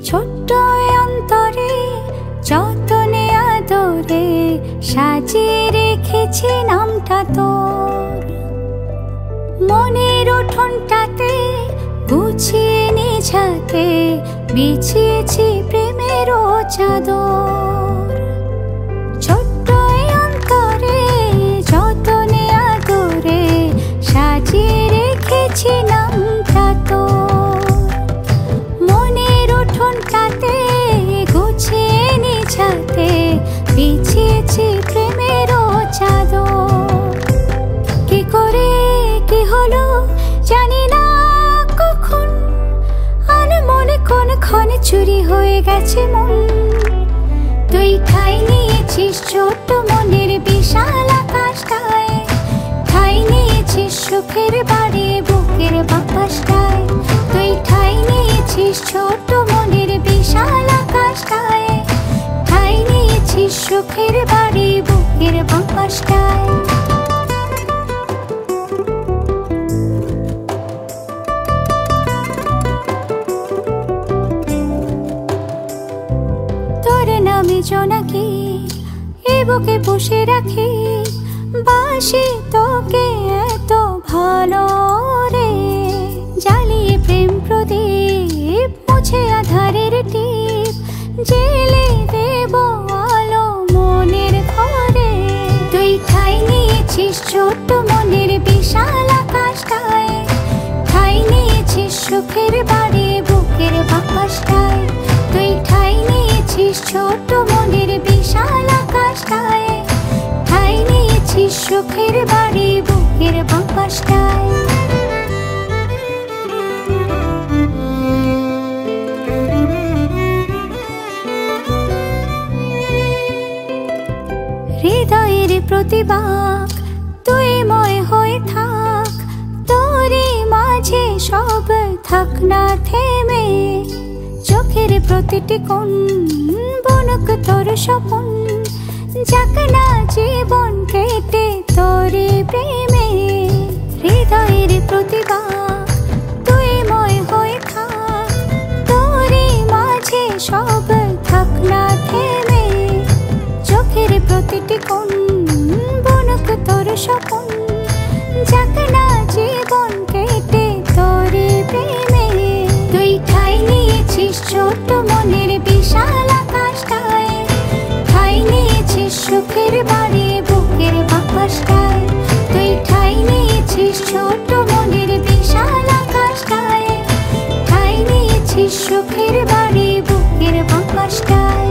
ছোট্ট অন্তরে যতনে আদরে সাজিয়ে রেখেছি নামটা তোর। মনের উঠোনটাতে গুছিয়ে নিঝাতে বিছিয়েছি প্রেমেরও চাদর। ছোট্ট অন্তরে যতনে আদরে সাজিয়ে রেখেছি নামটা তোর। মনের উঠোনটাতে গুছিয়ে নিঝাতে বিছিয়েছি প্রেমেরও চাদর। কি করে কি হলো জানি না কখন, আনমনে কোনক্ষণে চুরি হয়ে গেছে মন। তুই ঠাই নিয়েছিস ছোট্ট মনের বিশাল আকাশটায়, ঠাই নিয়েছিস সুখের বাড়ি বুকের বাতাসটায়। তুই ঠাই নিয়েছিস ছোট্ট মনের বিশাল আকাশটায়, ঠাই নিয়েছিস সুখের বাড়ি বুকের বাতাসটায়। তোর নামে জোনাকি এ বুকে বসে রাখি, বাসি তোকে এত ভালো রে। জ্বালিয়ে প্রেম প্রদীপ মুছে আধারের টিপ, জেলে দেব আলো মনের ঘরে। তুই ঠাই নিয়েছিস ছোট্ট মনের বিশাল আকাশটায়, ঠাই নিয়েছিস সুখের বাড়ি বুকের বাতাসটায়। তুই ঠাই নিয়েছিস ছোট্ট মনের বিশাল আকাশটায়, ঠাই নিয়েছিস সুখের বাড়ি বুকের বাতাসটায়। হৃদয়ের প্রতিবাক তুই ময় হয়ে থাক, তোরই মাঝে সব থাক না থেমে। চোখের প্রতিটি কোণ বনক তোর স্বপন, যাক না জীবন কেটে তোরে প্রেমে। হৃদয়ের প্রতিবাক তুই ময় হয়ে থাক, তোরই মাঝে সব থাক না থেমে। চোখের প্রতিটি কোণ বনক তোর স্বপন, যাক না জীবন কেটে তোরে প্রেমে। তুই ঠাই নিয়েছিস ছোট্ট মনের বিশাল আকাশটায়, ঠাই নিয়েছিস সুখের বাড়ি বুকের বাতাসটায়। তুই ঠাই নিয়েছিস ছোট্ট মনের বিশাল আকাশটায়, ঠাই নিয়েছিস সুখের বাড়ি বুকের বাতাসটায়।